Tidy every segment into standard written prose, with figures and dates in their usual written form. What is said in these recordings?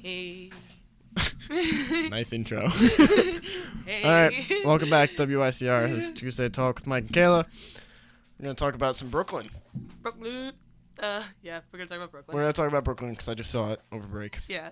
Hey. Nice intro. Hey. All right, welcome back to WICR. This is Tuesday Talk with Mike and Kayla. We're going to talk about some Brooklyn. Brooklyn. Yeah, we're gonna talk about Brooklyn. We're going to talk about Brooklyn because I just saw it over break Yeah.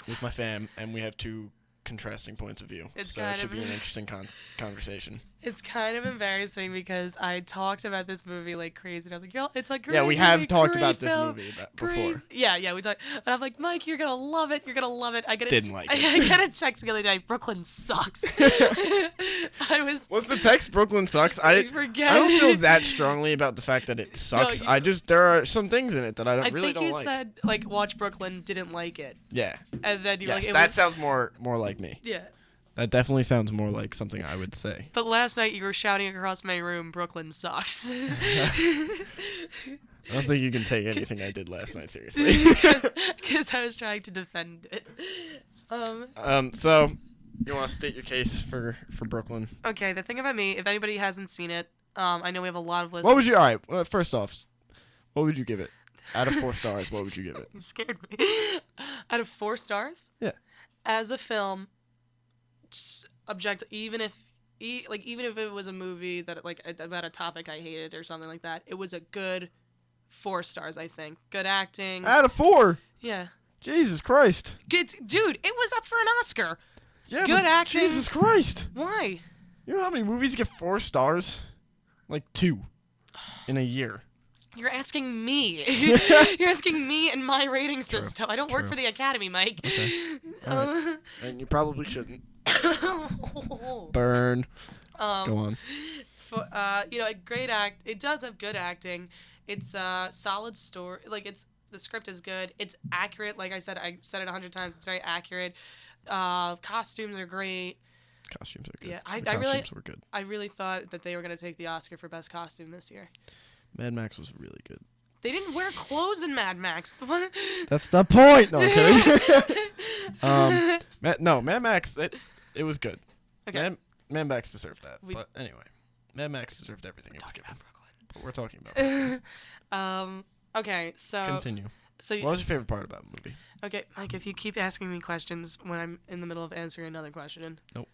with my fam, and we have two contrasting points of view. It's so kind it should of- be an interesting conversation. It's kind of embarrassing because I talked about this movie like crazy. And I was like, "Girl, it's a great Yeah, we movie, have talked great about this film, movie great." before. Yeah, we talked. But I'm like, Mike, you're gonna love it. You're gonna love it. I get Didn't like it. I got a text the other day. Brooklyn sucks. I was. What's the text? Brooklyn sucks. I forget. don't feel that strongly about the fact that it sucks. There are some things in it that I really think don't you like. said like watch Brooklyn, didn't like it, Yeah. and then you were Yes, like, that sounds more like me. yeah. That definitely sounds more like something I would say. But last night you were shouting across my room, "Brooklyn sucks." I don't think you can take anything I did last night seriously. Because I was trying to defend it. So you want to state your case for Brooklyn? Okay, the thing about me, if anybody hasn't seen it, I know we have a lot of listeners. What would you? All right. Well, first off, what would you give it? Out of 4 stars, what would you give it? You scared me. Out of 4 stars? Yeah. As a film, even if it was a movie that like about a topic I hated or something like that, it was a good 4 stars. I think good acting. Out of 4. Yeah. Jesus Christ. Good, dude. It was up for an Oscar. Yeah. Good but acting. Jesus Christ. Why? You know how many movies get 4 stars? Like 2 in a year. You're asking me. You're asking me and my rating system. I don't work True. for the Academy, Mike. Okay. All And you probably shouldn't. Burn. Go on. A great act. It does have good acting. It's a solid story. Like the script is good. It's accurate. Like I said it 100 times. It's very accurate. Costumes are great. Costumes are good. Yeah, The costumes were good. I really thought that they were gonna take the Oscar for best costume this year. Mad Max was really good. They didn't wear clothes in Mad Max. What? That's the point. No, I'm kidding. Mad Max. It was good. Okay. Mad Max deserved that. But anyway, Mad Max deserved everything it was given. But we're talking about Brooklyn. Okay, so Continue. So What was your favorite part about the movie? Okay, Mike, if you keep asking me questions when I'm in the middle of answering another question. Nope.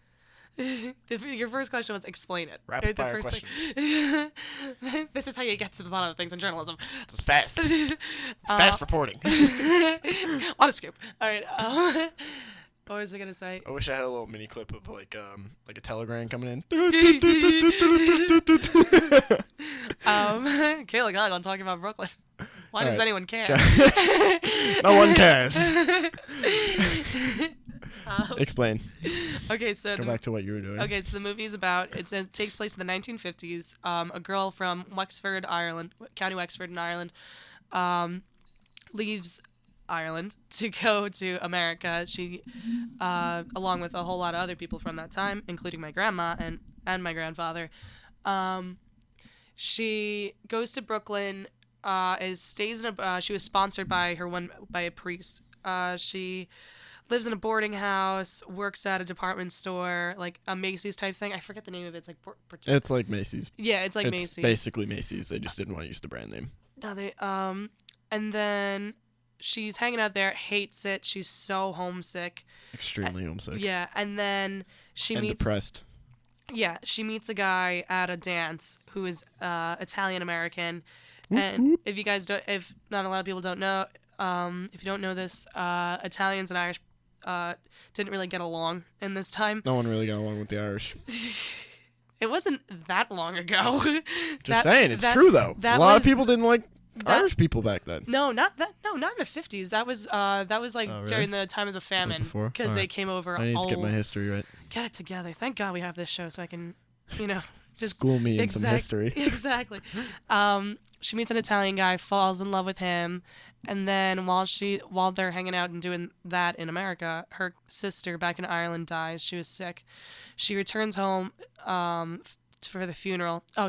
Your first question was explain it. Rapid The fire first questions. thing. This is how you get to the bottom of things in journalism. It's fast. Fast reporting. On a scoop. All right. What was I gonna say? I wish I had a little mini clip of like a telegram coming in. Kayla Gallagher talking about Brooklyn. Why does Alright. anyone care? No one cares. Um, Explain. Okay, so Go back to what you were doing. Okay, so the movie is about it takes place in the 1950s. A girl from Wexford, Ireland, County Wexford in Ireland, leaves Ireland to go to America. She, along with a whole lot of other people from that time, including my grandma and my grandfather, she goes to Brooklyn. Stays in a. She was sponsored by by a priest. She lives in a boarding house, works at a department store, like a Macy's type thing. I forget the name of it. It's like It's like Macy's. yeah, it's like It's Macy's. basically Macy's. They just didn't want to use the brand name. No, and then she's hanging out there, hates it. She's so homesick. Extremely homesick. Yeah, and then she And meets depressed. yeah, she meets a guy at a dance who is Italian American. Whoop, And whoop. if not a lot of people don't know, if you don't know this, Italians and Irish didn't really get along in this time. No one really got along with the Irish. It wasn't that long ago. Just saying, it's true though. A lot of people didn't like Irish people back then. No, not that. No, not in the 50s. That was like Oh, really? during the time of the famine before? because they Alright. came over. I need to get my history right. Get it together. Thank God we have this show so I can, just School me in some history. Exactly. She meets an Italian guy, falls in love with him, and then while they're hanging out and doing that in America, her sister back in Ireland dies. She was sick. She returns home for the funeral. Oh,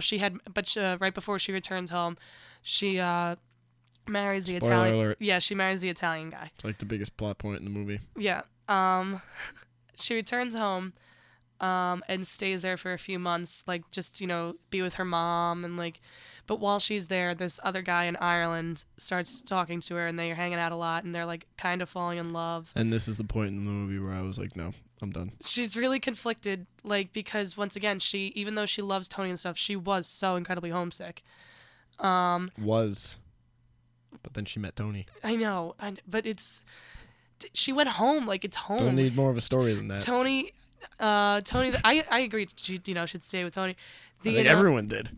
right before she returns home, she marries the Spoiler Italian. alert. Yeah, she marries the Italian guy. It's like the biggest plot point in the movie. Yeah. She returns home and stays there for a few months, like just, be with her mom and like, But while she's there, this other guy in Ireland starts talking to her, and they're hanging out a lot, and they're like kind of falling in love. And this is the point in the movie where I was like, no, I'm done. She's really conflicted, like, because once again, even though she loves Tony and stuff, she was so incredibly homesick. Was. But then she met Tony. I know, but she went home, like, it's home. Don't need more of a story than that. Tony, I agree. She, should stay with Tony. I think everyone did.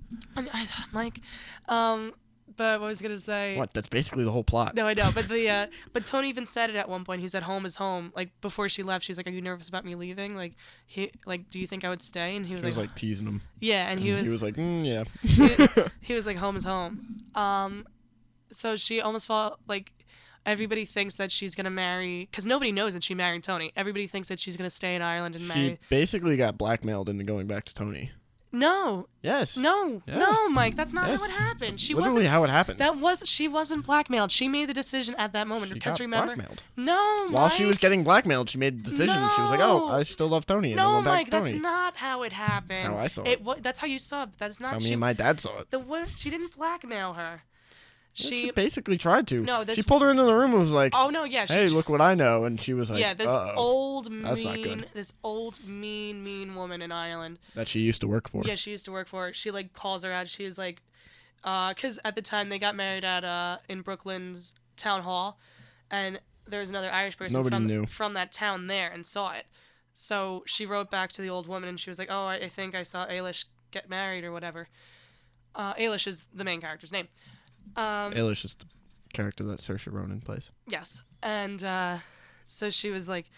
Mike, but what I was gonna say. What? That's basically the whole plot. No, I know, but but Tony even said it at one point. He said, "Home is home." Like before she left, she's like, "Are you nervous about me leaving? Like, do you think I would stay?" And he was like teasing him. Yeah, and he was like, yeah. he was like, "Home is home." So she almost felt like everybody thinks that she's gonna marry, because nobody knows that she married Tony. Everybody thinks that she's gonna stay in Ireland and marry. She basically got blackmailed into going back to Tony. No. Yes. No. Yeah. No, Mike. That's not how it happened. That's literally how it happened. She wasn't blackmailed. She made the decision at that moment. Because remember, blackmailed. No, While Mike. she was getting blackmailed, she made the decision. No. She was like, "Oh, I still love Tony." And no, went back Mike. to Tony. That's not how it happened. That's how I saw it. That's how you saw it. That's not. How me and my dad saw it. She didn't blackmail her. She basically tried to. No, she pulled her into the room and was like, "Oh no, yeah." Hey, look what I know, and she was like, "Yeah, this old mean woman in Ireland that she used to work for." Yeah, she used to work for. She like calls her out. She was like, because at the time they got married at in Brooklyn's town hall, and there was another Irish person from that town there and saw it. So she wrote back to the old woman and she was like, "Oh, I think I saw Ailish get married or whatever." Ailish is the main character's name. Ailish is the character that Saoirse Ronan plays. Yes, and so she was like,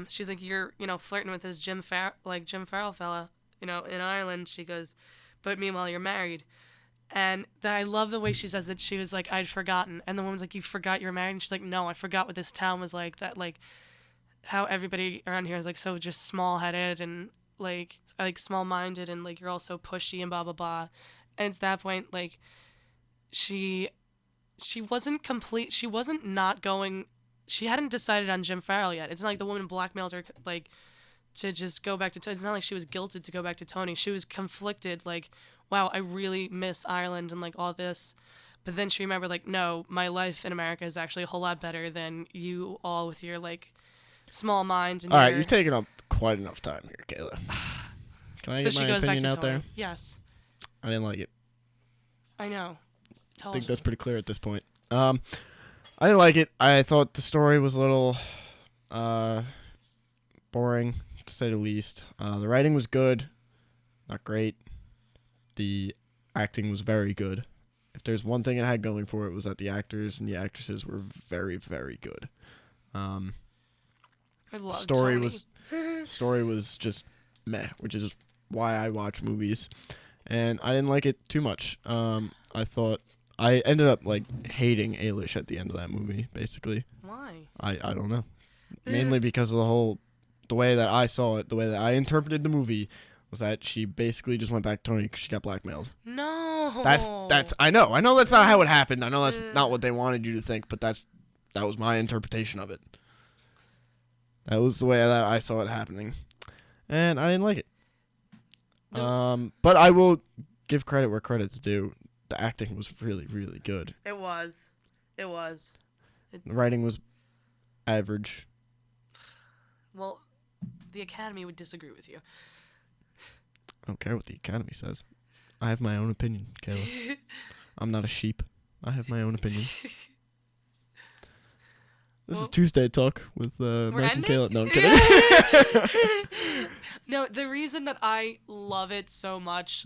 she's like, "You're flirting with this Jim Farrell fella, in Ireland." She goes, "But meanwhile you're married." And I love the way she says that. She was like, "I'd forgotten," and the woman's like, "You forgot you're married?" And she's like, "No, I forgot what this town was like. That like how everybody around here is like so just small-headed and like small-minded and like you're all so pushy and blah blah blah." And it's that point like. She wasn't complete. She wasn't not going. She hadn't decided on Jim Farrell yet. It's not like the woman blackmailed her like to just go back to Tony. It's not like she was guilted to go back to Tony. She was conflicted. Like, wow, I really miss Ireland and like all this. But then she remembered like, no, my life in America is actually a whole lot better than you all with your like small minds. And all right, you've taken up quite enough time here, Kayla. Can I so get she my goes back opinion to out Tony. there? Yes. I didn't like it. I know. I think that's pretty clear at this point. I didn't like it. I thought the story was a little boring, to say the least. The writing was good, not great. The acting was very good. If there's one thing it had going for it, was that the actors and the actresses were very, very good. I love story Tony. Story was just meh, which is why I watch movies, and I didn't like it too much. I thought I ended up like hating Ailish at the end of that movie. Basically, why? I don't know. Mainly because of the way that I saw it, the way that I interpreted the movie was that she basically just went back to Tony because she got blackmailed. No. That's I know that's not how it happened. I know that's not what they wanted you to think, but that was my interpretation of it. That was the way that I saw it happening, and I didn't like it. But I will give credit where credit's due. The acting was really, really good. It was. The writing was average. Well, the Academy would disagree with you. I don't care what the Academy says. I have my own opinion, Kayla. I'm not a sheep. I have my own opinion. This is Tuesday Talk with Mike and Kayla. No, I'm kidding. No, the reason that I love it so much...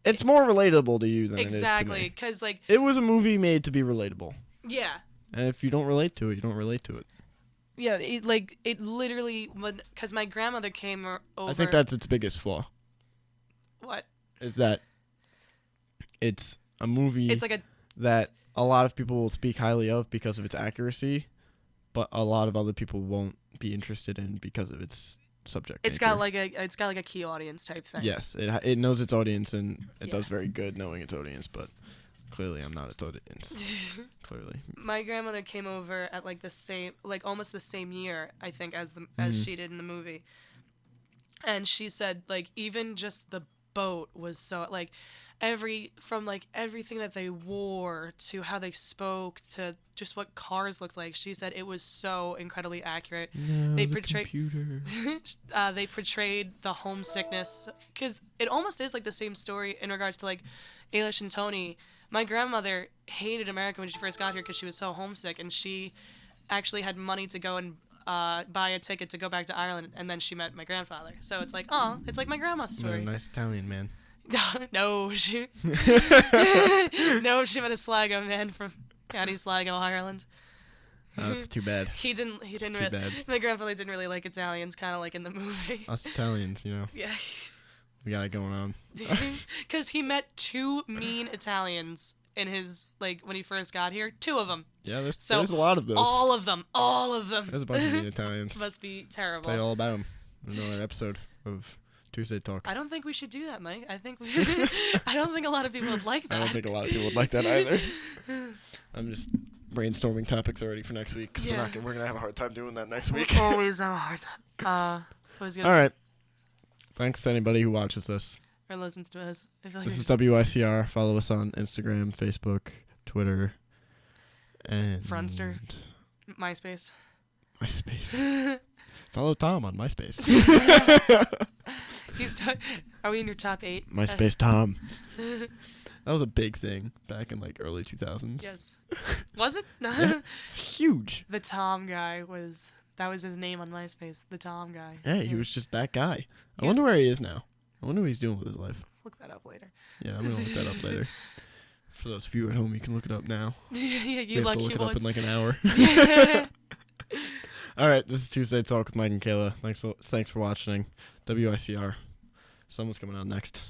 it's more relatable to you than it is to me. Exactly, because like... It was a movie made to be relatable. Yeah. And if you don't relate to it, you don't relate to it. Yeah, it literally... Because my grandmother came over... I think that's its biggest flaw. What? Is that it's a movie it's like that a lot of people will speak highly of because of its accuracy, but a lot of other people won't be interested in because of its subject It's nature. got like a key audience type thing. Yes, it knows its audience, and it does very good knowing its audience, but clearly I'm not its audience. Clearly. My grandmother came over at like almost the same year, I think, as she did in the movie. And she said like even just the boat was so like from like everything that they wore to how they spoke to just what cars looked like. She said it was so incredibly accurate. No, They the portrayed computer. they portrayed the homesickness because it almost is like the same story in regards to like Ailish and Tony. My grandmother hated America when she first got here because she was so homesick, and she actually had money to go and buy a ticket to go back to Ireland, and then she met my grandfather. So it's like, oh, it's like my grandma's Met a story. nice Italian man. No, she no, she met a Sligo man from County Sligo, Ireland. Oh, that's too bad. He didn't. It's too bad. My grandfather didn't really like Italians, kind of like in the movie. Us Italians, Yeah. we got it going on. Because he met two mean Italians in his like when he first got here. Two of them. Yeah, there's So, a lot of those. All of them. All of them. There's a bunch of mean Italians. Must be Tell you terrible. all about them. Another episode of Tuesday Talk. I don't think we should do that, Mike. I think I don't think a lot of people would like that. I don't think a lot of people would like that either. I'm just brainstorming topics already for next week. 'Cause Yeah. we're gonna have a hard time doing that next week. We always have a hard time. What was I gonna All say? right. Thanks to anybody who watches this. Or listens to us. I feel like This we is WICR. Follow us on Instagram, Facebook, Twitter, and Friendster. MySpace. MySpace. Follow Tom on MySpace. Are we in your top 8? MySpace Tom. That was a big thing back in like early 2000s. Yes. Was it? No. Yeah. It's huge. The Tom guy that was his name on MySpace. The Tom guy. Yeah, he was just that guy. I He was- wonder where he is now. I wonder what he's doing with his life. Let's look that up later. Yeah, I'm gonna look that up later. For those of you at home, you can look it up now. Yeah, You you have to lucky look it up in ones. like an hour. Yeah. All right, this is Tuesday Talk with Mike and Kayla. Thanks for watching. WICR. Someone's coming on next.